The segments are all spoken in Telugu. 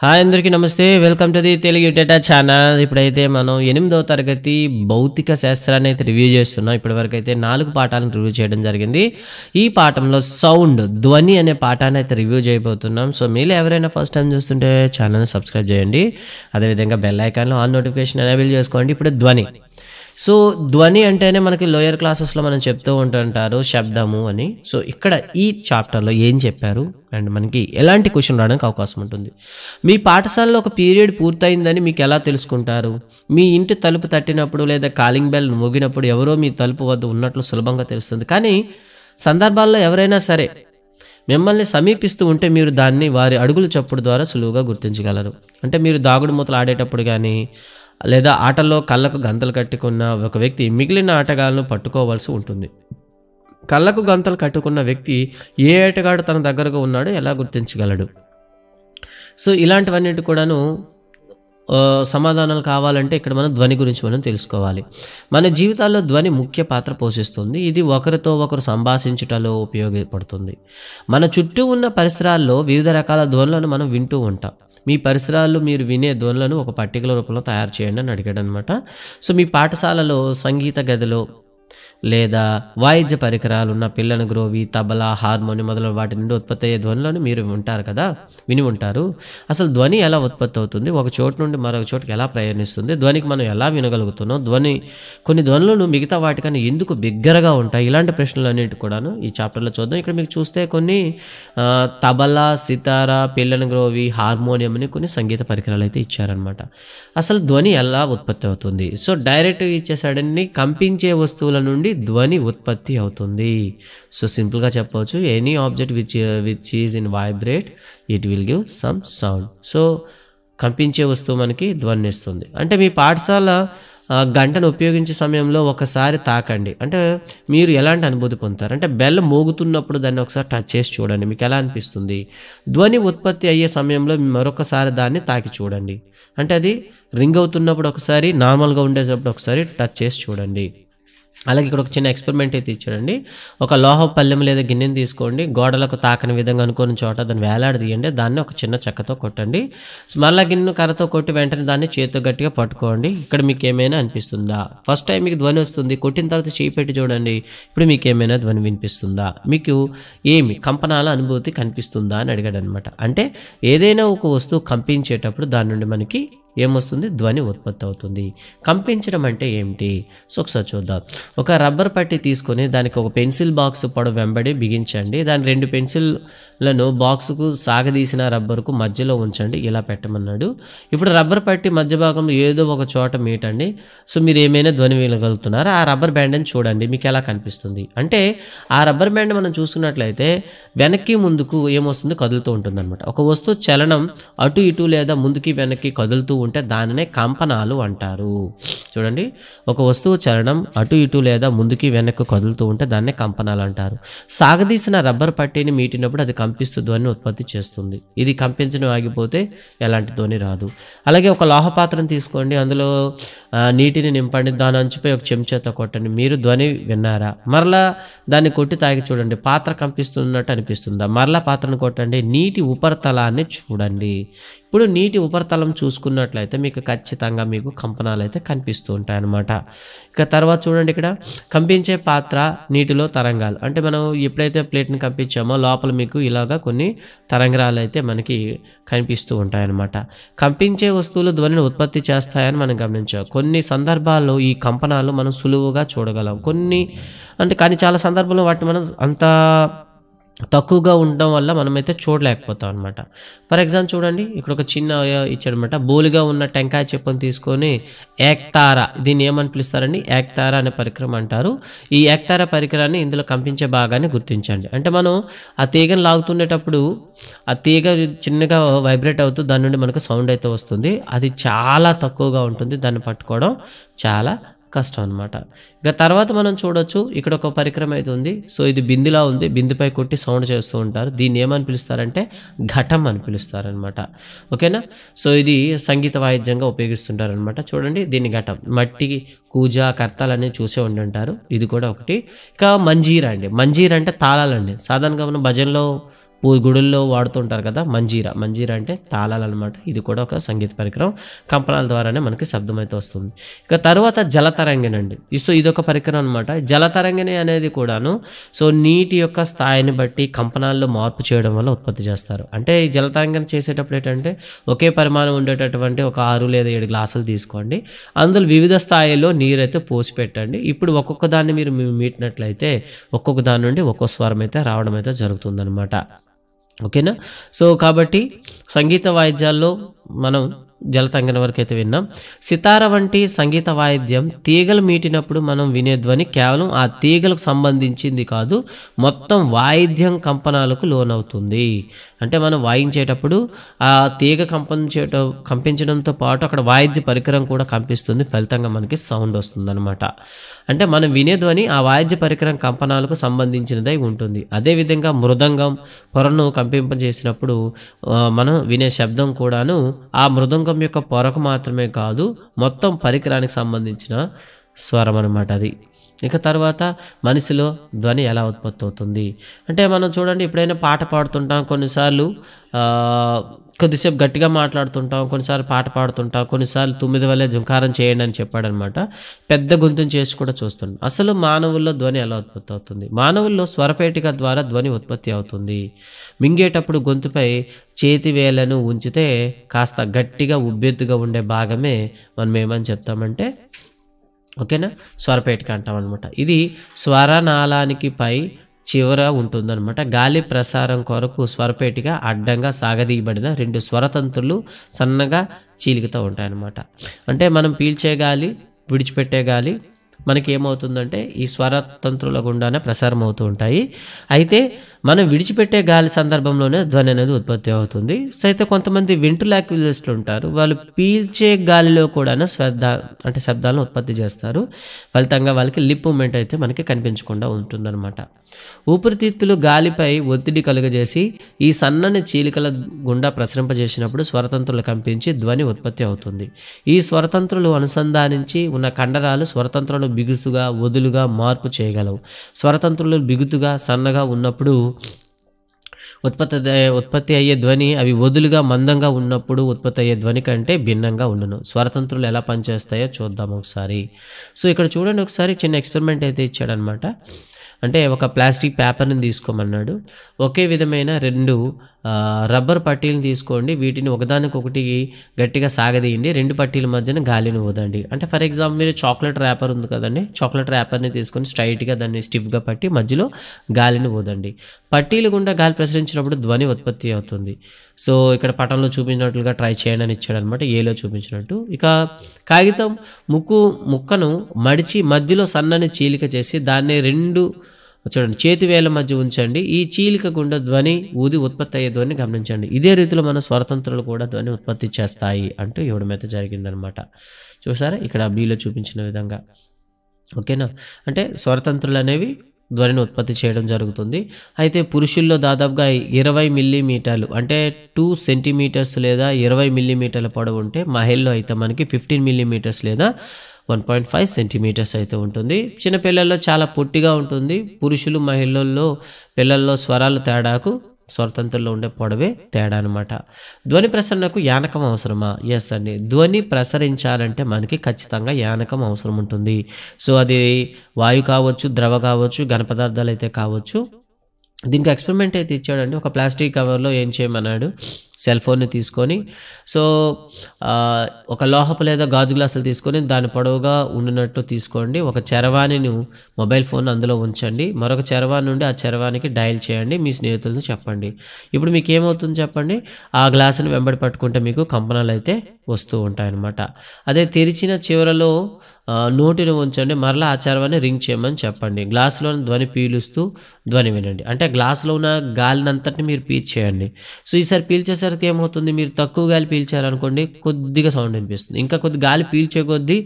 హాయ్ అందరికీ నమస్తే. Welcome to the Telugu data channel. ఇప్పుడైతే మనం 8వ తరగతి భౌతిక శాస్త్రాన్ని అయితే రివ్యూ చేస్తున్నాం. ఇప్పటివరకు అయితే 4 పాఠాలను రివ్యూ చేయడం జరిగింది. ఈ పాఠంలో సౌండ్ ధ్వని అనే పాఠాన్ని అయితే రివ్యూ చేయబోతున్నాం. సో మీలో ఎవరైనా ఫస్ట్ టైం చూస్తుంటే ఛానల్ని సబ్స్క్రైబ్ చేయండి. అదేవిధంగా బెల్ ఐకాన్లో ఆన్ నోటిఫికేషన్ ఎనేబుల్ చేసుకోండి. ఇప్పుడు ధ్వని. సో ధ్వని అంటేనే మనకి లోయర్ క్లాసెస్లో మనం చెప్తూ ఉంటుంటారు శబ్దము అని. సో ఇక్కడ ఈ చాప్టర్లో ఏం చెప్పారు అండ్ మనకి ఎలాంటి క్వశ్చన్ రావడానికి అవకాశం ఉంటుంది. మీ పాఠశాలలో ఒక పీరియడ్ పూర్తయిందని మీకు ఎలా తెలుసుకుంటారు? మీ ఇంటి తలుపు తట్టినప్పుడు లేదా కాలింగ్ బెల్ మోగినప్పుడు ఎవరో మీ తలుపు వద్ద ఉన్నట్లు సులభంగా తెలుస్తుంది. కానీ సందర్భాల్లో ఎవరైనా సరే మిమ్మల్ని సమీపిస్తూ ఉంటే మీరు దాన్ని వారి అడుగుల చప్పుడు ద్వారా సులువుగా గుర్తించగలరు. అంటే మీరు దాగుడు మూతలు ఆడేటప్పుడు కానీ లేదా ఆటల్లో కళ్ళకు గంతలు కట్టుకున్న ఒక వ్యక్తి మిగిలిన ఆటగాళ్ళను పట్టుకోవాల్సి ఉంటుంది. కళ్ళకు గంతలు కట్టుకున్న వ్యక్తి ఏ ఆటగాడు తన దగ్గరగా ఉన్నాడో ఎలా గుర్తించగలడు? సో ఇలాంటివన్నిటి కూడాను సమాధానాలు కావాలంటే ఇక్కడ మనం ధ్వని గురించి మనం తెలుసుకోవాలి. మన జీవితాల్లో ధ్వని ముఖ్య పాత్ర పోషిస్తుంది. ఇది ఒకరితో ఒకరు సంభాషించుటలో ఉపయోగపడుతుంది. మన చుట్టూ ఉన్న పరిసరాల్లో వివిధ రకాల ధ్వనులను మనం వింటూ ఉంటాం. మీ పరిసరాల్లో మీరు వినే ధ్వనులను ఒక పట్టికల రూపంలో తయారు చేయండి అని అడిగాడు అనమాట. సో మీ పాఠశాలలో సంగీత గదిలో లేదా వాయిద్య పరికరాలు ఉన్న పిల్లన గ్రోవి, తబలా, హార్మోనియం మొదలైన వాటి నుండి ఉత్పత్తి అయ్యే ధ్వనులను మీరు విని ఉంటారు. అసలు ధ్వని ఎలా ఉత్పత్తి అవుతుంది? ఒక చోటు నుండి మరొక చోటుకి ఎలా ప్రయాణిస్తుంది? ధ్వనికి మనం ఎలా వినగలుగుతున్నాం? కొన్ని ధ్వనులను మిగతా వాటికన్నా ఎందుకు బిగ్గరగా ఉంటాయి? ఇలాంటి ప్రశ్నలు అన్నిటి కూడాను ఈ చాప్టర్లో చూద్దాం. ఇక్కడ మీకు చూస్తే కొన్ని తబలా, సితారా, పిల్లన గ్రోవి, హార్మోనియం అని కొన్ని సంగీత పరికరాలు అయితే ఇచ్చారనమాట. అసలు ధ్వని ఎలా ఉత్పత్తి అవుతుంది? సో డైరెక్ట్గా ఇచ్చేసాడని కంపించే వస్తువుల నుండి ధ్వని ఉత్పత్తి అవుతుంది. సో సింపుల్గా చెప్పవచ్చు, any object which is in vibrate it will give some sound. So కంపించే వస్తువు మనకి ధ్వని ఇస్తుంది. అంటే మీ పాఠశాల గంటను ఉపయోగించే సమయంలో ఒకసారి తాకండి. అంటే మీరు ఎలాంటి అనుభూతి పొందుతారు? అంటే బెల్ మోగుతున్నప్పుడు దాన్ని ఒకసారి టచ్ చేసి చూడండి, మీకు ఎలా అనిపిస్తుంది? ధ్వని ఉత్పత్తి అయ్యే సమయంలో మరొకసారి దాన్ని తాకి చూడండి. అంటే అది రింగ్ అవుతున్నప్పుడు ఒకసారి, నార్మల్గా ఉండేటప్పుడు ఒకసారి టచ్ చేసి చూడండి. అలాగే ఇక్కడ ఒక చిన్న ఎక్స్పెరిమెంట్ అయితే ఇచ్చాడండి. ఒక లోహ పళ్ళెం లేదా గిన్నెని తీసుకోండి, గోడలకు తాకని విధంగా అనుకున్న చోట దాన్ని వేలాడదీయండి, దాన్ని ఒక చిన్న చెక్కతో కొట్టండి. మళ్ళీ గిన్నెను కర్రతో కొట్టి వెంటనే దాన్ని చేతితో గట్టిగా పట్టుకోండి. ఇక్కడ మీకు ఏమైనా అనిపిస్తుందా? ఫస్ట్ టైం మీకు ధ్వని వస్తుంది, కొట్టిన తర్వాత చేయి పెట్టి చూడండి, ఇప్పుడు మీకు ఏమైనా ధ్వని వినిపిస్తుందా? మీకు కంపనాల అనుభూతి కనిపిస్తుందా అని అడిగాడు అనమాట. అంటే ఏదైనా ఒక వస్తువు కంపించేటప్పుడు దాని నుండి మనకి ఏమొస్తుంది? ధ్వని ఉత్పత్తి అవుతుంది. కంపించడం అంటే ఏమిటి? సో ఒకసారి చూద్దాం. ఒక రబ్బర్ పట్టి తీసుకొని దానికి ఒక పెన్సిల్ బాక్స్ పొడవు వెంబడి బిగించండి. దాని 2 పెన్సిల్లను బాక్సుకు సాగదీసిన రబ్బర్కు మధ్యలో ఉంచండి. ఇలా పెట్టమన్నాడు. ఇప్పుడు రబ్బర్ పట్టి మధ్య భాగంలో ఏదో ఒక చోట మీటండి. సో మీరు ఏమైనా ధ్వని వినగలుగుతున్నారా? ఆ రబ్బర్ బ్యాండ్ని చూడండి, మీకు ఎలా కనిపిస్తుంది? అంటే ఆ రబ్బర్ బ్యాండ్ మనం చూసుకున్నట్లయితే వెనక్కి ముందుకు ఏమొస్తుంది? కదులుతూ ఉంటుంది అనమాట. ఒక వస్తువు చలనం అటు ఇటు లేదా ముందుకి వెనక్కి కదులుతూ ఉంటే దానినే కంపనాలు అంటారు. చూడండి, ఒక వస్తువు చలనం అటు ఇటు లేదా ముందుకి వెనక్కి కదులుతూ ఉంటే దాన్నే కంపనాలు అంటారు. సాగదీసిన రబ్బర్ పట్టీని మీటినప్పుడు అది కంపిస్తూ ధ్వని ఉత్పత్తి చేస్తుంది. ఇది కంపించడం ఆగిపోతే ఎలాంటి ధ్వని రాదు. అలాగే ఒక లోహ పాత్రను తీసుకోండి, అందులో నీటిని నింపండి, దాని అంచుపై ఒక చెంచాతో కొట్టండి. మీరు ధ్వని విన్నారా? మరలా దాన్ని కొట్టి తాగి చూడండి, పాత్ర కంపిస్తున్నట్టు అనిపిస్తుందా? మరలా పాత్రను కొట్టండి, నీటి ఉపరితలాన్ని చూడండి. ఇప్పుడు నీటి ఉపరితలం చూసుకున్నట్లయితే మీకు ఖచ్చితంగా మీకు కంపనాలు అయితే కనిపిస్తూ ఉంటాయి అన్నమాట. ఇక తర్వాత చూడండి, ఇక్కడ కంపించే పాత్ర, నీటిలో తరంగాలు. అంటే మనం ఎప్పుడైతే ప్లేట్ని కంపించామో లోపల మీకు ఇలాగా కొన్ని తరంగాలు అయితే మనకి కనిపిస్తూ ఉంటాయన్నమాట. కంపించే వస్తువులు ధ్వనిని ఉత్పత్తి చేస్తాయని మనం గమనించాం. కొన్ని సందర్భాల్లో ఈ కంపనాలు మనం సులువుగా చూడగలం, కానీ చాలా సందర్భాల్లో వాటిని మనం అంత తక్కువగా ఉండడం వల్ల మనమైతే చూడలేకపోతాం అనమాట. ఫర్ ఎగ్జాంపుల్ చూడండి, ఇక్కడ ఒక చిన్న ఇచ్చాడనమాట. బోలిగా ఉన్న టెంకాయ చెప్పును తీసుకొని ఏక్తారా, దీన్ని ఏమని పిలుస్తారండి? ఏక్తారా అనే పరికరం అంటారు. ఈ ఏక్తారా పరికరాన్ని ఇందులో కంపించే భాగాన్ని గుర్తించండి. అంటే మనం ఆ తీగను లాగుతుండేటప్పుడు ఆ తీగ చిన్నగా వైబ్రేట్ అవుతూ దాని నుండి మనకు సౌండ్ అయితే వస్తుంది. అది చాలా తక్కువగా ఉంటుంది, దాన్ని పట్టుకోవడం చాలా కష్టం అనమాట. ఇక తర్వాత మనం చూడొచ్చు, ఇక్కడ ఒక పరికరం అయితే ఉంది. సో ఇది బిందులా ఉంది, బిందుపై కొట్టి సౌండ్ చేస్తూ ఉంటారు. దీన్ని ఏమని పిలుస్తారంటే ఘటం అని పిలుస్తారనమాట. ఓకేనా? సో ఇది సంగీత వాయిద్యంగా ఉపయోగిస్తుంటారనమాట. చూడండి, దీన్ని ఘటం. మట్టి, కూజ, కర్తాలు అనేది చూసే ఉంటుంటారు. ఇది కూడా ఒకటి. ఇక మంజీరా అండి. మంజీరా అంటే తాళాలండి. సాధారణంగా మనం భజనలో గుడుల్లో వాడుతుంటారు కదా మంజీరా. మంజీరా అంటే తాళాలన్నమాట. ఇది కూడా ఒక సంగీత పరికరం. కంపనాల ద్వారానే మనకి శబ్దం అయితే వస్తుంది. ఇక తర్వాత జలతరంగిణి అండి. సో ఇదొక పరికరం అనమాట. జలతరంగిణి అనేది కూడాను సో నీటి యొక్క స్థాయిని బట్టి కంపనాల్లో మార్పు చేయడం వల్ల ఉత్పత్తి చేస్తారు. అంటే ఈ జలతరంగిణి చేసేటప్పుడు ఏంటంటే ఒకే పరిమాణం ఉండేటటువంటి ఒక 6 లేదా 7 గ్లాసులు తీసుకోండి. అందులో వివిధ స్థాయిలో నీరైతే పోసి పెట్టండి. ఇప్పుడు ఒక్కొక్క దాన్ని మీరు మీటినట్లయితే ఒక్కొక్క దాని నుండి ఒక్కో స్వరం అయితే రావడం అయితే జరుగుతుందనమాట. ఓకేనా. సో కాబట్టి సంగీత వాయిద్యాల్లో మనం జలతరంగిణి వరకు అయితే విన్నాం. సితార వంటి సంగీత వాయిద్యం తీగలు మీటినప్పుడు మనం వినే ధ్వని కేవలం ఆ తీగలకు సంబంధించింది కాదు, మొత్తం వాయిద్యం కంపనాలకు లోనవుతుంది. అంటే మనం వాయించేటప్పుడు ఆ తీగ కంపించడంతో పాటు అక్కడ వాయిద్య పరికరం కూడా కంపిస్తుంది. ఫలితంగా మనకి సౌండ్ వస్తుందన్నమాట. అంటే మనం వినే ధ్వని ఆ వాయిద్య పరికరం కంపనాలకు సంబంధించినదై ఉంటుంది. అదేవిధంగా మృదంగం పొరను కంపింపజేసినప్పుడు మనం వినే శబ్దం కూడాను ఆ మృదంగం యొక్క పొరకు మాత్రమే కాదు, మొత్తం పరికరానికి సంబంధించిన స్వరం అనమాట అది. ఇక తర్వాత మనిషిలో ధ్వని ఎలా ఉత్పత్తి అవుతుంది అంటే మనం చూడండి, ఎప్పుడైనా పాట పాడుతుంటాం, కొన్నిసార్లు కొద్దిసేపు గట్టిగా మాట్లాడుతుంటాం, కొన్నిసార్లు పాట పాడుతుంటాం, కొన్నిసార్లు 9 వల్లే జుంకారం చేయండి అని చెప్పాడనమాట. పెద్ద గొంతుని చేసి కూడా చూస్తుంటాం. అసలు మానవుల్లో ధ్వని ఎలా ఉత్పత్తి అవుతుంది? మానవుల్లో స్వరపేటిక ద్వారా ధ్వని ఉత్పత్తి అవుతుంది. మింగేటప్పుడు గొంతుపై చేతి వేళ్లను ఉంచితే కాస్త గట్టిగా ఉబ్బెత్తుగా ఉండే భాగమే మనం ఏమని చెప్తామంటే ఓకేనా స్వరపేటిక అంటాం అనమాట. ఇది స్వరనాళానికి పై చివర ఉంటుందన్నమాట. గాలి ప్రసారం కొరకు స్వరపేటిక అడ్డంగా సాగదీయబడిన 2 స్వరతంత్రులు సన్నగా చీలికతో ఉంటాయన్నమాట. అంటే మనం పీల్చే గాలి, విడిచిపెట్టే గాలి మనకి ఏమవుతుందంటే ఈ స్వరతంత్రుల గుండానే ప్రసారం అవుతూ ఉంటాయి. అయితే మనం విడిచిపెట్టే గాలి సందర్భంలోనే ధ్వని అనేది ఉత్పత్తి అవుతుంది. సో అయితే కొంతమంది వెంట్రులాక్యులస్ట్లు ఉంటారు, వాళ్ళు పీల్చే గాలిలో కూడా శబ్దాలను ఉత్పత్తి చేస్తారు. ఫలితంగా వాళ్ళకి లిప్ మూమెంట్ అయితే మనకి కనిపించకుండా ఉంటుందన్నమాట. ఊపిరితిత్తులు గాలిపై ఒత్తిడి కలుగజేసి ఈ సన్నని చీలికల గుండా ప్రసరింపజేసినప్పుడు స్వరతంత్రులు కంపించి ధ్వని ఉత్పత్తి అవుతుంది. ఈ స్వరతంత్రులు అనుసంధానించి ఉన్న కండరాలు స్వరతంత్రులు బిగుతుగా వదులుగా మార్పు చేయగలవు. స్వరతంత్రులు బిగుతుగా సన్నగా ఉన్నప్పుడు ఉత్పత్తి అయ్యే ధ్వని అవి వదులుగా మందంగా ఉన్నప్పుడు ఉత్పత్తి అయ్యే ధ్వని కంటే భిన్నంగా ఉండును. స్వరతంత్రులు ఎలా పనిచేస్తాయో చూద్దాం ఒకసారి. సో ఇక్కడ చూడండి, ఒకసారి చిన్న ఎక్స్పెరిమెంట్ అయితే ఇచ్చాడనమాట. అంటే ఒక ప్లాస్టిక్ పేపర్ని తీసుకోమన్నాడు. ఒకే విధమైన 2 రబ్బర్ పట్టీలను తీసుకోండి, వీటిని ఒకదానికొకటి గట్టిగా సాగదీయండి, 2 పట్టీల మధ్యన గాలిని ఊదండి. అంటే ఫర్ ఎగ్జాంపుల్ మీరు చాక్లెట్ ర్యాపర్ ఉంది కదండి, చాక్లెట్ ర్యాపర్ని తీసుకొని స్ట్రైట్గా దాన్ని స్టిఫ్గా పట్టి మధ్యలో గాలిని ఊదండి. పట్టీలు గుండా గాలి ప్రసరించినప్పుడు ధ్వని ఉత్పత్తి అవుతుంది. సో ఇక్కడ పటంలో చూపించినట్లుగా ట్రై చేయండి అని ఇచ్చాడనమాట, ఏలో చూపించినట్టు. ఇక కాగితం ముక్కను మడిచి మధ్యలో సన్నని చీలిక చేసి దాన్ని 2 చూడండి చేతి వేళ్ళ మధ్య ఉంచండి. ఈ చీలిక గుండా ధ్వని ఊది ఉత్పత్తి అయ్యే ధ్వని గమనించండి. ఇదే రీతిలో మన స్వరతంత్రులు కూడా ధ్వని ఉత్పత్తి చేస్తాయి అంటూ ఇవ్వడం అయితే జరిగిందనమాట. చూసారా ఇక్కడ బీలో చూపించిన విధంగా. ఓకేనా. అంటే స్వరతంత్రులు అనేవి ధ్వనిని ఉత్పత్తి చేయడం జరుగుతుంది. అయితే పురుషుల్లో దాదాపుగా 20 మిల్లీమీటర్లు అంటే 2 సెంటీమీటర్స్ లేదా 20 మిల్లీమీటర్ల పొడవు ఉంటే, మహిళల్లో అయితే మనకి 15 మిల్లీమీటర్స్ లేదా 1.5 సెంటీమీటర్స్ అయితే ఉంటుంది. చిన్నపిల్లల్లో చాలా పొట్టిగా ఉంటుంది. పురుషులు పిల్లల్లో స్వరాల తేడాకు స్వరతంత్రుల్లో ఉండే పొడవే తేడా అనమాట. ధ్వని ప్రసరణకు యానకం అవసరమా? ఎస్ అండి. ధ్వని ప్రసరించాలంటే మనకి ఖచ్చితంగా యానకం అవసరం ఉంటుంది. సో అది వాయు కావచ్చు, ద్రవ కావచ్చు, ఘన పదార్థాలు అయితే కావచ్చు. దీనికి ఎక్స్పెరిమెంట్ అయితే ఇచ్చాడండి. ఒక ప్లాస్టిక్ కవర్లో ఏం చేయమన్నాడు, సెల్ ఫోన్ని తీసుకొని సో ఒక లోహపు లేదా గాజు గ్లాసులు తీసుకొని దాని పొడవుగా ఉండినట్టు తీసుకోండి. ఒక చరవాణిని మొబైల్ ఫోన్ అందులో ఉంచండి. మరొక చరవాణి నుండి ఆ చరవాణికి డయల్ చేయండి. మీ స్నేహితులను చెప్పండి. ఇప్పుడు మీకు ఏమవుతుంది చెప్పండి, ఆ గ్లాసుని వెంబడి పట్టుకుంటే మీకు కంపనాలు అయితే వస్తూ ఉంటాయన్నమాట. అదే తెరిచిన చివరలో నోటిని ఉంచండి. మరలా ఆ చరవాణి రింగ్ చేయమని చెప్పండి. గ్లాసులోని ధ్వని పీలుస్తూ ధ్వని వినండి. అంటే గ్లాసులో ఉన్న గాలినంతటిని మీరు పీల్చేయండి. సో ఈసారి పీల్చేసారు పీల్చేసరికి ఏమవుతుంది, మీరు తక్కువ గాలి పీల్చారనుకోండి కొద్దిగా సౌండ్ వినిపిస్తుంది. ఇంకా కొద్ది గాలి పీల్చే కొద్దీ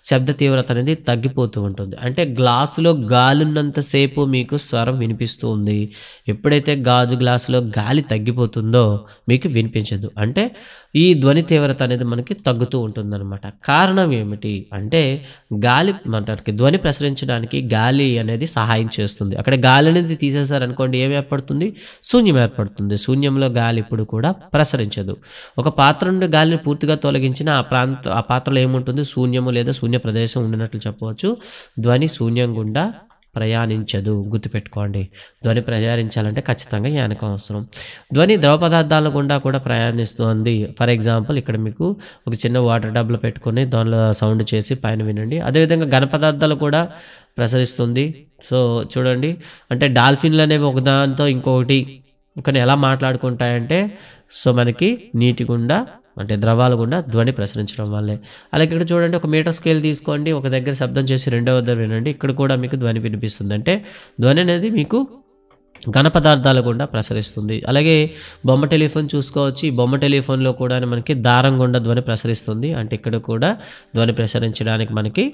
శబ్ద తీవ్రత అనేది తగ్గిపోతూ ఉంటుంది. అంటే గ్లాసులో గాలి ఉన్నంత సేపు మీకు స్వరం వినిపిస్తూ ఉంది. ఎప్పుడైతే గాజు గ్లాసులో గాలి తగ్గిపోతుందో మీకు వినిపించదు. అంటే ఈ ధ్వని తీవ్రత అనేది మనకి తగ్గుతూ ఉంటుందన్నమాట. కారణం ఏమిటి అంటే గాలి మనకి ధ్వని ప్రసరించడానికి గాలి అనేది సహాయం చేస్తుంది. అక్కడ గాలి అనేది తీసేశారనుకోండి ఏం ఏర్పడుతుంది, శూన్యం ఏర్పడుతుంది. శూన్యంలో గాలి ఇప్పుడు కూడా ప్రసరించదు. ఒక పాత్ర నుండి గాలిని పూర్తిగా తొలగించిన ఆ పాత్రలో ఏముంటుంది, శూన్యము లేదా శూన్య ప్రదేశం ఉండినట్లు చెప్పవచ్చు. ధ్వని శూన్యం గుండా ప్రయాణించదు. గుర్తుపెట్టుకోండి, ధ్వని ప్రయాణించాలంటే ఖచ్చితంగా యానకం అవసరం. ధ్వని ద్రవ పదార్థాల గుండా కూడా ప్రయాణిస్తుంది. ఫర్ ఎగ్జాంపుల్ ఇక్కడ మీకు ఒక చిన్న వాటర్ డబ్లో పెట్టుకొని దానిలో సౌండ్ చేసి పైన వినండి. అదేవిధంగా ఘన పదార్థాలు కూడా ప్రసరిస్తుంది. సో చూడండి, అంటే డాల్ఫిన్లు అనేవి ఒకదానితో ఇంకొకటి కానీ ఎలా మాట్లాడుకుంటాయంటే సో మనకి నీటి గుండా అంటే ద్రవాల గుండా ధ్వని ప్రసరించడం వల్లే. అలాగే ఇక్కడ చూడండి, ఒక మీటర్ స్కేల్ తీసుకోండి, ఒక దగ్గర శబ్దం చేసి రెండవ దగ్గర వినండి. ఇక్కడ కూడా మీకు ధ్వని వినిపిస్తుంది. అంటే ధ్వని అనేది మీకు ఘన పదార్థాల గుండా ప్రసరిస్తుంది. అలాగే బొమ్మ టెలిఫోన్ చూసుకోవచ్చు. ఈ బొమ్మ టెలిఫోన్లో కూడా మనకి దారం గుండా ధ్వని ప్రసరిస్తుంది. అంటే ఇక్కడ కూడా ధ్వని ప్రసరించడానికి మనకి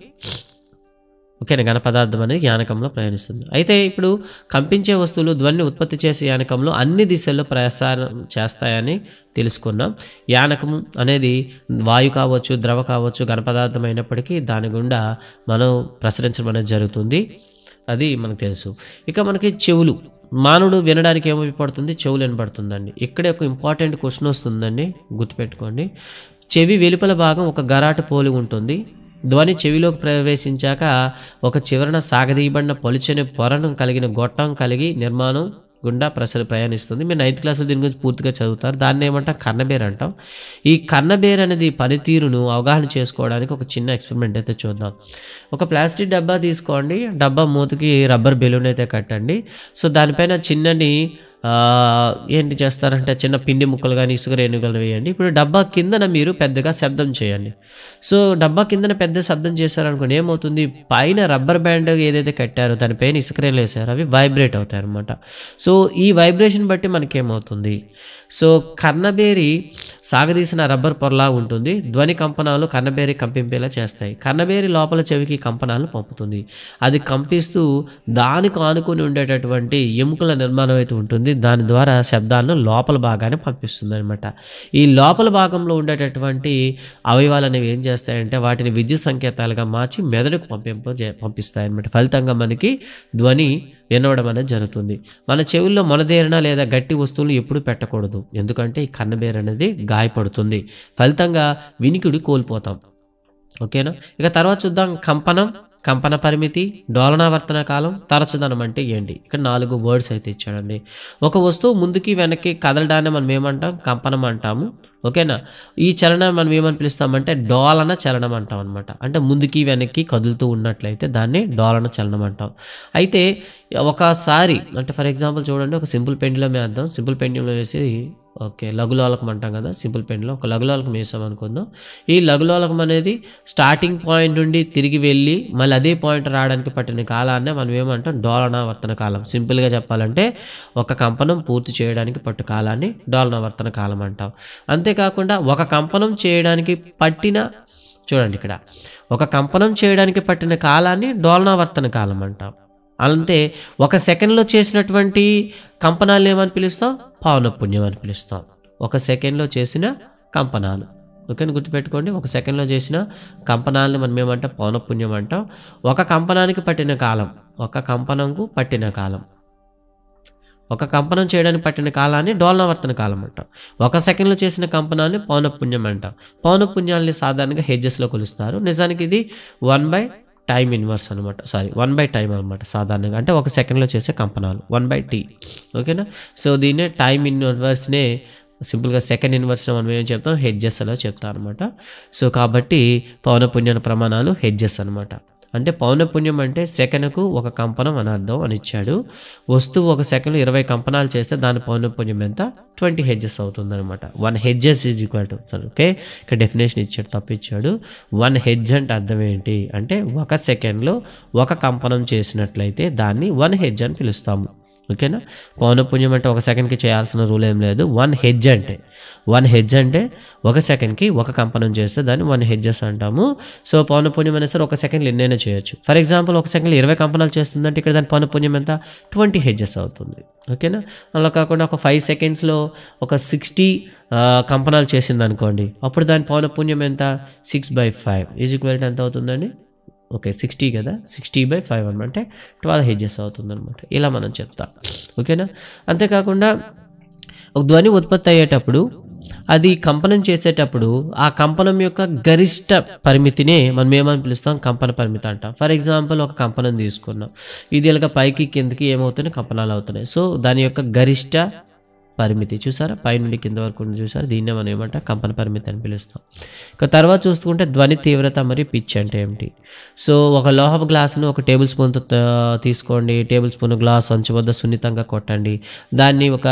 ఓకేనా ఘన పదార్థం అనేది యానకంలో ప్రయాణిస్తుంది. అయితే ఇప్పుడు కంపించే వస్తువులు ధ్వనిని ఉత్పత్తి చేసే యానకంలో అన్ని దిశల్లో ప్రసారం చేస్తాయని తెలుసుకున్నాం. యానకం అనేది వాయు కావచ్చు, ద్రవ కావచ్చు, ఘన పదార్థం అయినప్పటికీ దాని గుండా మనం ప్రసరించడం అనేది జరుగుతుంది. అది మనకు తెలుసు. ఇక మనకి చెవులు, మానవుడు వినడానికి ఏమో వినపడుతుంది, చెవులు వినపడుతుందండి. ఇక్కడే ఒక ఇంపార్టెంట్ క్వశ్చన్ వస్తుందండి, గుర్తుపెట్టుకోండి. చెవి వెలుపల భాగం ఒక గరాటు పోలి ఉంటుంది. ధ్వని చెవిలోకి ప్రవేశించాక ఒక చివరన సాగదీయబడిన పలుచని పొరను కలిగిన గొట్టం కలిగి నిర్మాణం గుండా ప్రయాణిస్తుంది. మీరు 9th క్లాస్లో దీని గురించి పూర్తిగా చదువుతారు. దాన్ని ఏమంటాం, కర్ణబేర్ అంటాం. ఈ కర్ణబేర్ అనేది పనితీరును అవగాహన చేసుకోవడానికి ఒక చిన్న ఎక్స్పెరిమెంట్ అయితే చూద్దాం. ఒక ప్లాస్టిక్ డబ్బా తీసుకోండి, డబ్బా మూతకి రబ్బర్ బెలూన్ అయితే కట్టండి. సో దానిపైన చిన్నని ఏంటి చేస్తారంటే చిన్న పిండి ముక్కలు కానీ ఇసుక రేణుకలు వేయండి. ఇప్పుడు డబ్బా కిందన మీరు పెద్దగా శబ్దం చేయండి. సో డబ్బా కిందన పెద్ద శబ్దం చేశారనుకోండి ఏమవుతుంది, పైన రబ్బర్ బ్యాండ్ ఏదైతే కట్టారో దానిపైన ఇసుక రేణులు వేసారో అవి వైబ్రేట్ అవుతాయి అన్నమాట. సో ఈ వైబ్రేషన్ బట్టి మనకేమవుతుంది, సో కర్ణబేరి సాగదీసిన రబ్బర్ పొరలా ఉంటుంది. ధ్వని కంపనాలు కర్ణబేరి కంపింపేలా చేస్తాయి. కర్ణబేరి లోపల చెవికి కంపనాలను పంపుతుంది. అది కంపిస్తూ దానికి ఆనుకొని ఉండేటటువంటి ఎముకల నిర్మాణం అయితే ఉంటుంది. దాని ద్వారా శబ్దాలను లోపల భాగాన్ని పంపిస్తుంది అనమాట. ఈ లోపల భాగంలో ఉండేటటువంటి అవయవాలు అనేవి ఏం చేస్తాయంటే వాటిని విద్యుత్ సంకేతాలుగా మార్చి మెదడుకు పంపిస్తాయి అనమాట. ఫలితంగా మనకి ధ్వని వినవడం అనేది జరుగుతుంది. మన చెవుల్లో మొనదేరిన లేదా గట్టి వస్తువులు ఎప్పుడు పెట్టకూడదు, ఎందుకంటే ఈ కర్ణబేర్ అనేది గాయపడుతుంది. ఫలితంగా వినికిడి కోల్పోతాం. ఓకేనా. ఇక తర్వాత చూద్దాం కంపనం, కంపన పరిమితి, డోలనావర్తన కాలం, తరచుదనం అంటే ఏంటి. ఇక్కడ 4 వర్డ్స్ అయితే ఇచ్చాడండి. ఒక వస్తువు ముందుకి వెనక్కి కదలడాన్ని మనం ఏమంటాం, కంపనం అంటాము. ఓకేనా. ఈ చలనం మనం ఏమని పిలుస్తామంటే డోలన చలనం అంటాం అనమాట. అంటే ముందుకి వెనక్కి కదులుతూ ఉన్నట్లయితే దాన్ని డోలన చలనం అంటాం. అయితే ఒకసారి అంటే ఫర్ ఎగ్జాంపుల్ చూడండి, ఒక సింపుల్ పెండ్యులం వేద్దాం. సింపుల్ పెండ్యులం వేసి ఓకే లఘులోలకం అంటాం కదా, సింపుల్ పెండ్యులం ఒక లఘులోలకం వేసాం అనుకుందాం. ఈ లఘులోలకం అనేది స్టార్టింగ్ పాయింట్ నుండి తిరిగి వెళ్ళి మళ్ళీ అదే పాయింట్ రావడానికి పట్టిన కాలాన్నే మనం ఏమంటాం, డోలనావర్తన కాలం. సింపుల్గా చెప్పాలంటే ఒక కంపనం పూర్తి చేయడానికి పట్టు కాలాన్ని డోలనావర్తన కాలం అంటాం. అంతేకాకుండా ఒక కంపనం చేయడానికి పట్టిన చూడండి ఇక్కడ ఒక కంపనం చేయడానికి పట్టిన కాలాన్ని డోలనావర్తన కాలం అంటాం. అంతే ఒక సెకండ్లో చేసినటువంటి కంపనాలు ఏమని పిలుస్తాం, పౌనఃపున్యం అని పిలుస్తాం. ఒక సెకండ్లో చేసిన కంపనాలు. ఓకేనా, గుర్తుపెట్టుకోండి. ఒక సెకండ్లో చేసిన కంపనాలని మనం ఏమంటాం, పౌనఃపున్యం అంటాం. ఒక కంపనానికి పట్టిన కాలం, ఒక కంపనంకు పట్టిన కాలం, ఒక కంపనం చేయడానికి పట్టిన కాలాన్ని డోలనావర్తన కాలం అంటాం. ఒక సెకండ్లో చేసిన కంపనాన్ని పౌనఃపున్యం అంటాం. పౌనఃపున్యాలని సాధారణంగా హెడ్జెస్లో కొలుస్తారు. నిజానికి ఇది 1/టైం ఇన్వర్స్ అనమాట. 1/టైం అనమాట సాధారణంగా. అంటే ఒక సెకండ్లో చేసే కంపనాలు 1/t. ఓకేనా. సో దీన్నే టైం ఇన్వర్స్నే సింపుల్గా సెకండ్ ఇన్వర్స్ మనం ఏం చెప్తాం, హెడ్జెస్ అలా చెప్తాం అనమాట. సో కాబట్టి పౌనఃపున్య ప్రమాణాలు హెడ్జెస్ అనమాట. అంటే పౌనఃపున్యం అంటే సెకనుకు ఒక కంపనం అని అర్థం అని ఇచ్చాడు. వస్తువు ఒక సెకండ్లో 20 కంపనాలు చేస్తే దాని పౌనఃపున్యం ఎంత, 20 హెడ్జెస్ అవుతుంది అనమాట. 1 hedges is equal to okay. ఇక్కడ డెఫినేషన్ ఇచ్చాడు, తప్పిచ్చాడు. 1 హెడ్జ్ అంటే అర్థం ఏంటి అంటే ఒక సెకండ్లో ఒక కంపనం చేసినట్లయితే దాన్ని 1 హెడ్జ్ అని పిలుస్తాము. ఓకేనా. పౌనఃపున్యం అంటే 1 సెకండ్కి చేయాల్సిన రూల్ ఏం లేదు. 1 హెడ్జ్ అంటే 1 సెకండ్కి 1 కంపనం చేస్తే దాన్ని 1 హెడ్జెస్ అంటాము. సో పౌనఃపున్యం అనేది సరే 1 సెకండ్లో ఎన్నైనా చేయొచ్చు. ఫర్ ఎగ్జాంపుల్ 1 సెకండ్లో 20 కంపనాలు చేస్తుందంటే ఇక్కడ దాని పౌనఃపున్యం ఎంత 20 హెడ్జెస్ అవుతుంది. ఓకేనా. అలా కాకుండా ఒక 5 సెకండ్స్లో ఒక 60 కంపనాలు చేసింది అనుకోండి, అప్పుడు దాని పౌనఃపున్యం ఎంత 6/5 ఈజ్ ఈక్వల్ టు ఎంత అవుతుందండి. ఓకే 60 కదా, 60/5 అనమాట, అంటే 12 హెడ్జెస్ అవుతుందన్నమాట. ఇలా మనం చెప్తాం. ఓకేనా. అంతేకాకుండా ఒక ధ్వని ఉత్పత్తి అయ్యేటప్పుడు అది కంపనం చేసేటప్పుడు ఆ కంపనం యొక్క గరిష్ట పరిమితినే మనం ఏమని పిలుస్తాం, కంపన పరిమితి అంటాం. ఫర్ ఎగ్జాంపుల్ ఒక కంపనం తీసుకున్నాం, ఇది ఇలాగ పైకి కిందకి ఏమవుతున్నాయి, కంపనాలు అవుతున్నాయి. సో దాని యొక్క గరిష్ట పరిమితి చూసారా, పై నుండి కింద వరకు చూసారా, దీన్నే మనం ఏమంటాం, కంపన పరిమితి అని పిలుస్తాం. ఇక తర్వాత చూసుకుంటే ధ్వని తీవ్రత మరియు పిచ్ అంటే ఏమిటి. సో ఒక లోహపు గ్లాసును ఒక టేబుల్ స్పూన్తో తీసుకోండి, టేబుల్ స్పూన్ గ్లాస్ అంచు వద్ద సున్నితంగా కొట్టండి, దాన్ని ఒక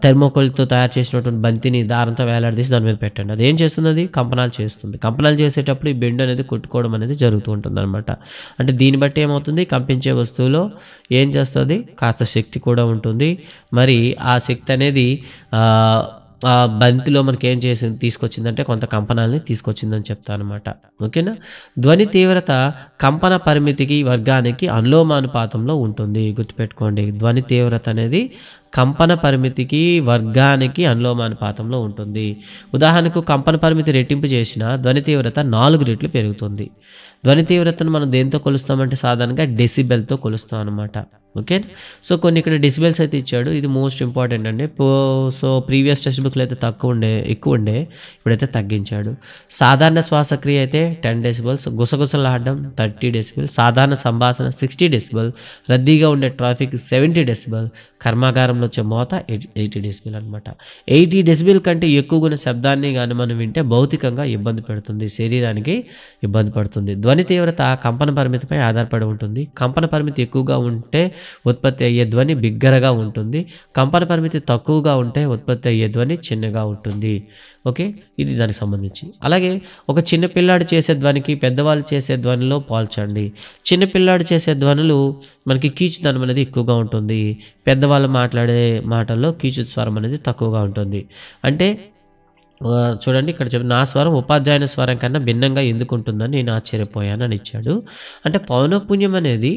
థెర్మోకోల్తో తయారు చేసినటువంటి బంతిని దారంతో వేలాడదీసి దాని మీద పెట్టండి. అది ఏం చేస్తుంది, అది కంపనాలు చేస్తుంది. కంపనాలు చేసేటప్పుడు ఈ బెండ్ అనేది కొట్టుకోవడం అనేది జరుగుతూ ఉంటుంది అనమాట. అంటే దీన్ని బట్టి ఏమవుతుంది, కంపించే వస్తువులో ఏం చేస్తుంది, కాస్త శక్తి కూడా ఉంటుంది. మరి ఆ శక్తి అనేది ఆ బంతిలో మనకి ఏం చేసింది, తీసుకొచ్చిందంటే కొంత కంపనాలని తీసుకొచ్చిందని చెప్తాను అనమాట. ఓకేనా. ధ్వని తీవ్రత కంపన పరిమితికి వర్గానికి అనులోమానుపాతంలో ఉంటుంది. గుర్తుపెట్టుకోండి, ధ్వని తీవ్రత అనేది కంపన పరిమితికి వర్గానికి అనులోమానుపాతంలో ఉంటుంది. ఉదాహరణకు కంపన పరిమితి రెట్టింపు చేసిన ధ్వని తీవ్రత 4 రెట్లు పెరుగుతుంది. ధ్వని తీవ్రతను మనం దేంతో కొలుస్తామంటే సాధారణంగా డెసిబెల్తో కొలుస్తాం అనమాట. ఓకే. సో కొన్ని ఇక్కడ డెసిబెల్స్ అయితే ఇచ్చాడు, ఇది మోస్ట్ ఇంపార్టెంట్ అండి. సో ప్రీవియస్ టెక్స్ట్ బుక్లో అయితే ఎక్కువ ఉండే, ఇప్పుడైతే తగ్గించాడు. సాధారణ శ్వాసక్రియ అయితే 10 డెసిబెల్స్, గుసగుసలాడడం 30 డెసిబెల్, సాధారణ సంభాషణ 60 డెసిబెల్, రద్దీగా ఉండే ట్రాఫిక్ 70 డెసిబెల్, కర్మాగారంలో వచ్చే మోత 80 డెసిబెల్ అనమాట. 80 డెసిబెల్ కంటే ఎక్కువగా ఉన్న శబ్దాన్ని కానీ మనం వింటే భౌతికంగా ఇబ్బంది పెడుతుంది, శరీరానికి ఇబ్బంది పడుతుంది. ధ్వని తీవ్రత కంపన పరిమితిపై ఆధారపడి ఉంటుంది. కంపన పరిమితి ఎక్కువగా ఉంటే ఉత్పత్తి అయ్యే ధ్వని బిగ్గరగా ఉంటుంది. కంపన పరిమితి తక్కువగా ఉంటే ఉత్పత్తి అయ్యే ధ్వని చిన్నగా ఉంటుంది. ఓకే, ఇది దానికి సంబంధించి. అలాగే ఒక చిన్న పిల్లాడు చేసే ధ్వనికి పెద్దవాళ్ళు చేసే ధ్వనిలో పోల్చండి. చిన్నపిల్లాడు చేసే ధ్వనులు మనకి కీచుదనం అనేది ఎక్కువగా ఉంటుంది. పెద్దవాళ్ళు మాట్లాడే మాటల్లో కీచు స్వరం అనేది తక్కువగా ఉంటుంది. అంటే చూడండి ఇక్కడ నా స్వరం ఉపాధ్యాయుని స్వరం కన్నా భిన్నంగా ఎందుకు ఉంటుందని నేను ఆశ్చర్యపోయాను అని ఇచ్చాడు. అంటే పౌనఃపున్యం అనేది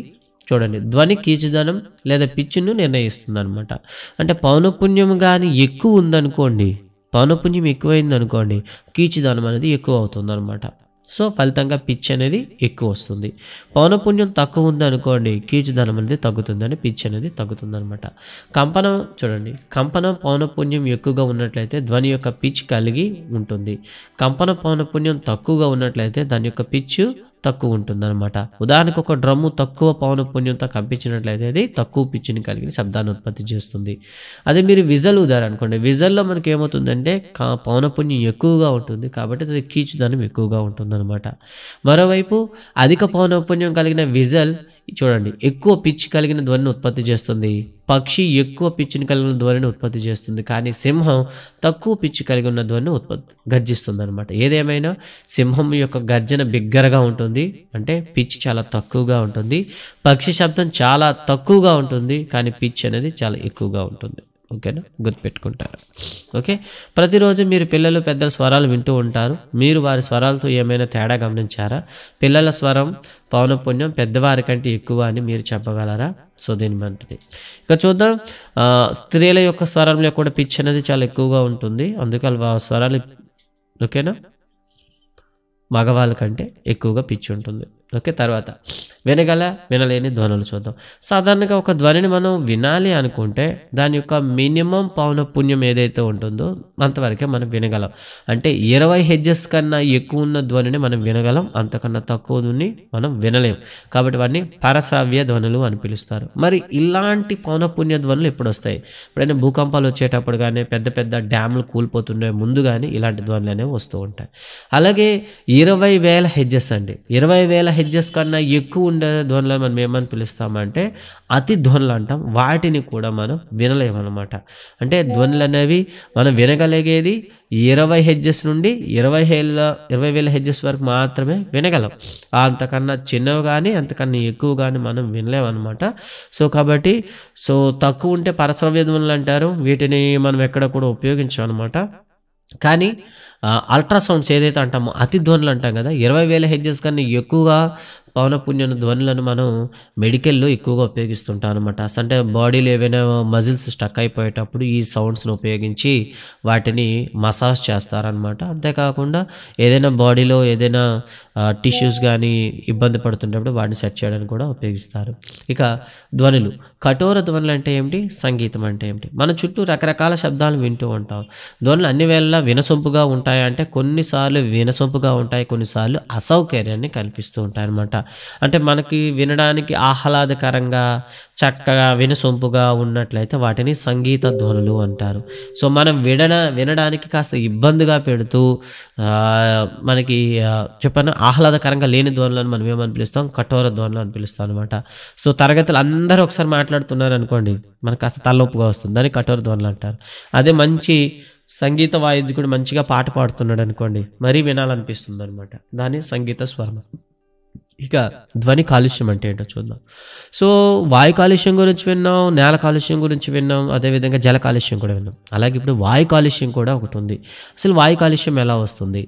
చూడండి ధ్వని కీచుదనం లేదా పిచ్చును నిర్ణయిస్తుంది అనమాట. అంటే పౌనఃపున్యం కానీ ఎక్కువ ఉందనుకోండి, పౌనఃపున్యం ఎక్కువైంది అనుకోండి, కీచుదనం అనేది ఎక్కువ అవుతుంది అనమాట. సో ఫలితంగా పిచ్ అనేది ఎక్కువ వస్తుంది. పౌనఃపున్యం తక్కువ ఉందనుకోండి, కీచుదనం అనేది తగ్గుతుందని పిచ్ అనేది తగ్గుతుంది అనమాట. కంపనం చూడండి, కంపనం పౌనఃపున్యం ఎక్కువగా ఉన్నట్లయితే ధ్వని యొక్క పిచ్ కలిగి ఉంటుంది. కంపన పౌనఃపున్యం తక్కువగా ఉన్నట్లయితే దాని యొక్క పిచ్ తక్కువ ఉంటుందన్నమాట. ఉదాహరణకు ఒక డ్రమ్ము తక్కువ పౌనఃపున్యంతో కంపించినట్లయితే అది తక్కువ పిచ్చిని కలిగిన శబ్దాన్ని ఉత్పత్తి చేస్తుంది. అదే మీరు విజల్ ఉదాహరణ అనుకోండి, విజల్లో మనకి ఏమవుతుందంటే పౌనఃపున్యం ఎక్కువగా ఉంటుంది కాబట్టి అది కీచుదనం ఎక్కువగా ఉంటుందన్నమాట. మరోవైపు అధిక పౌనఃపున్యం కలిగిన విజల్ చూడండి ఎక్కువ పిచ్ కలిగిన ధ్వనిని ఉత్పత్తి చేస్తుంది. పక్షి ఎక్కువ పిచ్చిని కలిగిన ధ్వనిని ఉత్పత్తి చేస్తుంది, కానీ సింహం తక్కువ పిచ్చి కలిగి ఉన్న ధ్వనిని గర్జిస్తుంది అనమాట. ఏదేమైనా సింహం యొక్క గర్జన బిగ్గరగా ఉంటుంది, అంటే పిచ్ చాలా తక్కువగా ఉంటుంది. పక్షి శబ్దం చాలా తక్కువగా ఉంటుంది, కానీ పిచ్ అనేది చాలా ఎక్కువగా ఉంటుంది. ఓకేనా, గుర్తుపెట్టుకుంటారు. ఓకే, ప్రతిరోజు మీరు పిల్లలు పెద్దల స్వరాలు వింటూ ఉంటారు. మీరు వారి స్వరాలతో ఏమైనా తేడా గమనించారా? పిల్లల స్వరం పౌనఃపున్యం పెద్దవారి కంటే ఎక్కువ అని మీరు చెప్పగలరా? సో దీని మంటిది. ఇక చూద్దాం, స్త్రీల యొక్క స్వరంలో కూడా పిచ్ అనేది చాలా ఎక్కువగా ఉంటుంది, అందుకని స్వరాలు ఓకేనా మగవాళ్ళ కంటే ఎక్కువగా పిచ్ ఉంటుంది. ఓకే, తర్వాత వినలేని ధ్వనులు చూద్దాం. సాధారణంగా ఒక ధ్వనిని మనం వినాలి అనుకుంటే దాని యొక్క మినిమం పౌనఃపున్యం ఏదైతే ఉంటుందో అంతవరకే మనం వినగలం. అంటే 20 హెడ్జెస్ కన్నా ఎక్కువ ఉన్న ధ్వనిని మనం వినగలం, అంతకన్నా తక్కువ ధ్వని మనం వినలేం. కాబట్టి వాటిని పరశ్రావ్య ధ్వనులు అని పిలుస్తారు. మరి ఇలాంటి పౌనఃపున్య ధ్వనులు ఎప్పుడు వస్తాయి? ఎప్పుడైనా భూకంపాలు వచ్చేటప్పుడు కానీ, పెద్ద పెద్ద డ్యాములు కూలిపోతుండే ముందు కానీ ఇలాంటి ధ్వనులు అనేవి వస్తూ ఉంటాయి. అలాగే 20,000 హెడ్జెస్ అండి, 20,000 హెడ్జెస్ కన్నా ఎక్కువ ఉండే ధ్వనులను మనం ఏమని పిలుస్తామంటే అతి ధ్వనులు అంటాం. వాటిని కూడా మనం వినలేమనమాట. అంటే ధ్వనులు అనేవి మనం వినగలిగేది 20 హెడ్జెస్ నుండి 20,000 హెడ్జెస్ వరకు మాత్రమే వినగలం. అంతకన్నా చిన్నవి కానీ అంతకన్నా ఎక్కువ కానీ మనం వినలేమన్నమాట. కాబట్టి తక్కువ ఉంటే పరశ్రవ్య ధ్వనులు అంటారు. వీటిని మనం ఎక్కడ కూడా ఉపయోగించాం అనమాట. కానీ అల్ట్రాసౌండ్స్ ఏదైతే అంటామో అతి ధ్వనులు అంటాం కదా, 20,000 హెడ్జెస్ కన్నా ఎక్కువగా పౌనఃపున్యం ధ్వనులను మనం మెడికల్‌లో ఎక్కువగా ఉపయోగిస్తుంటాం అనమాట. అంటే బాడీలో ఏవైనా మజిల్స్ స్టక్ అయిపోయేటప్పుడు ఈ సౌండ్స్‌ని ఉపయోగించి వాటిని మసాజ్ చేస్తారనమాట. అంతేకాకుండా ఏదైనా బాడీలో ఏదైనా టిష్యూస్ గానీ ఇబ్బంది పడుతున్నప్పుడు వాటిని సెట్ చేయడానికి కూడా ఉపయోగిస్తారు. ఇక ధ్వనులు. కఠోర ధ్వనులు అంటే ఏమిటి? సంగీతం అంటే ఏమిటి? మన చుట్టూ రకరకాల శబ్దాలు వింటూ ఉంటాం. ధ్వనులు అన్ని వేళలా వినసొంపుగా ఉంటాయా అంటే కొన్నిసార్లు వినసొంపుగా ఉంటాయి. కొన్నిసార్లు అసౌకర్యాన్ని కల్పిస్తూ ఉంటాయన్నమాట. అంటే మనకి వినడానికి ఆహ్లాదకరంగా, చక్కగా, వినసొంపుగా ఉన్నట్లయితే వాటిని సంగీత ధ్వనులు అంటారు. మనం వినడానికి కాస్త ఇబ్బందిగా పెడుతూ మనకి చెప్పాను ఆహ్లాదకరంగా లేని ధ్వనులను మనం ఏమని పిలుస్తాం? కఠోర ధ్వనులు అని పిలుస్తాం అనమాట. తరగతులు అందరూ ఒకసారి మాట్లాడుతున్నారనుకోండి, మనకు కాస్త తలనొప్పిగా వస్తుంది. దాన్ని కఠోర ధ్వనులు అంటారు. అదే మంచి సంగీత వాయిద్యకుడు మంచిగా పాట పాడుతున్నాడు అనుకోండి, మరీ వినాలనిపిస్తుందనమాట. దాన్ని సంగీత స్వరం. ఇక ధ్వని కాలుష్యం అంటే ఏంటో చూద్దాం. వాయు కాలుష్యం గురించి విన్నాం, నేల కాలుష్యం గురించి విన్నాం, అదేవిధంగా జల కాలుష్యం కూడా విన్నాం. అలాగే ఇప్పుడు వాయు కాలుష్యం కూడా ఒకటి ఉంది. అసలు వాయు కాలుష్యం ఎలా వస్తుంది?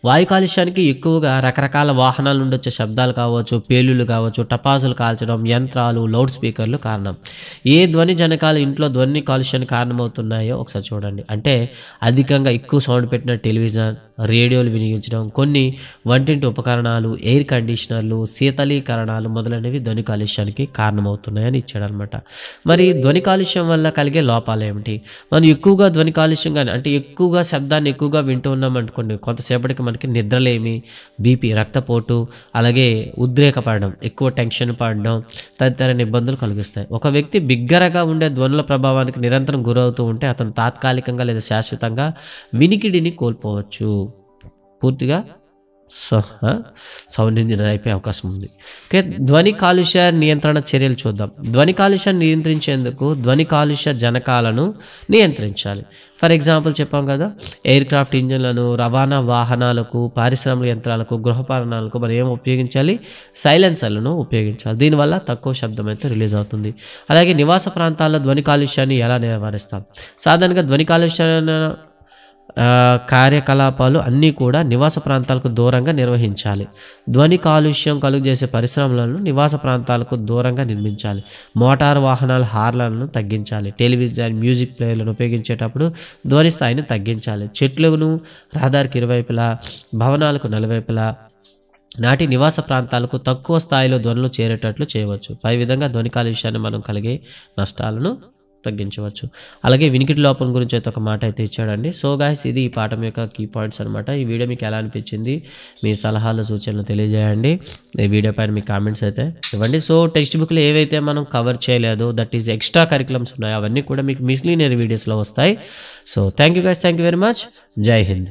వాయు కాలుష్యానికి ఎక్కువగా రకరకాల వాహనాల నుండి వచ్చే శబ్దాలు కావచ్చు, పేలుళ్ళు కావచ్చు, టపాసులు కాల్చడం, యంత్రాలు, లౌడ్ స్పీకర్లు కారణం. ఏ ధ్వని జనకాలు ఇంట్లో ధ్వని కాలుష్యానికి కారణమవుతున్నాయో ఒకసారి చూడండి. అంటే అధికంగా ఎక్కువ సౌండ్ పెట్టిన టెలివిజన్, రేడియోలు వినియోగించడం, కొన్ని వంటింటి ఉపకరణాలు, ఎయిర్ కండిషనర్లు, శీతలీకరణాలు మొదలైనవి ధ్వని కాలుష్యానికి కారణమవుతున్నాయని ఇచ్చాడనమాట. మరి ధ్వని కాలుష్యం వల్ల కలిగే లోపాలు ఏమిటి? మనం ఎక్కువగా ధ్వని కాలుష్యం కానీ అంటే ఎక్కువగా శబ్దాన్ని ఎక్కువగా వింటూ ఉన్నాం అనుకోండి, కొంతసేపటికి మనకి నిద్రలేమి, బీపీ, రక్తపోటు, అలాగే ఉద్రేకపడడం, ఎక్కువ టెన్షన్ పడడం తదితర ఇబ్బందులు కలిగిస్తాయి. ఒక వ్యక్తి బిగ్గరగా ఉండే ధ్వనుల ప్రభావానికి నిరంతరం గురవుతూ ఉంటే అతను తాత్కాలికంగా లేదా శాశ్వతంగా వినికిడిని కోల్పోవచ్చు. పూర్తిగా సౌండ్ ఇంజనీర్ అయిపోయే అవకాశం ఉంది. ఓకే, ధ్వని కాలుష్య నియంత్రణ చర్యలు చూద్దాం. ధ్వని కాలుష్యాన్ని నియంత్రించేందుకు ధ్వని కాలుష్య జనకాలను నియంత్రించాలి. ఫర్ ఎగ్జాంపుల్ చెప్పాం కదా, ఎయిర్ క్రాఫ్ట్ ఇంజన్లను, రవాణా వాహనాలకు, పారిశ్రామిక యంత్రాలకు, గృహోపకరణాలకు మనం ఏం ఉపయోగించాలి? సైలెన్సర్లను ఉపయోగించాలి. దీనివల్ల తక్కువ శబ్దం అయితే రిలీజ్ అవుతుంది. అలాగే నివాస ప్రాంతాల్లో ధ్వని కాలుష్యాన్ని ఎలా నివారిస్తాం? సాధారణంగా ధ్వని కాలుష్యాన్ని కార్యకలాపాలు అన్నీ కూడా నివాస ప్రాంతాలకు దూరంగా నిర్వహించాలి. ధ్వని కాలుష్యం కలుగజేసే పరిశ్రమలను నివాస ప్రాంతాలకు దూరంగా నిర్మించాలి. మోటారు వాహనాల హార్న్లను తగ్గించాలి. టెలివిజన్, మ్యూజిక్ ప్లేయర్లను ఉపయోగించేటప్పుడు ధ్వని స్థాయిని తగ్గించాలి. చెట్లను రహదారికి ఇరువైపులా, భవనాలకు నలువైపులా నాటి నివాస ప్రాంతాలకు తక్కువ స్థాయిలో ధ్వనులు చేరేటట్లు చేయవచ్చు. పై విధంగా ధ్వని కాలుష్యాన్ని మనం కలిగే నష్టాలను తగ్గించవచ్చు. అలాగే వినికిడి లోపం గురించి అయితే ఒక మాట అయితే ఇచ్చాడండి. గాయ్స్, ఇది ఈ పాఠం యొక్క కీ పాయింట్స్ అనమాట. ఈ వీడియో మీకు ఎలా అనిపించింది? మీ సలహాలు, సూచనలు తెలియజేయండి. ఈ వీడియో పైన మీ కామెంట్స్ అయితే ఇవ్వండి. టెక్స్ట్ బుక్లో ఏవైతే మనం కవర్ చేయలేదో, దట్ ఈస్ ఎక్స్ట్రా కరికులమ్స్ ఉన్నాయో అవన్నీ కూడా మీకు మిస్లీనియర్ వీడియోస్లో వస్తాయి. Thank you guys, thank you very much. జై హింద్.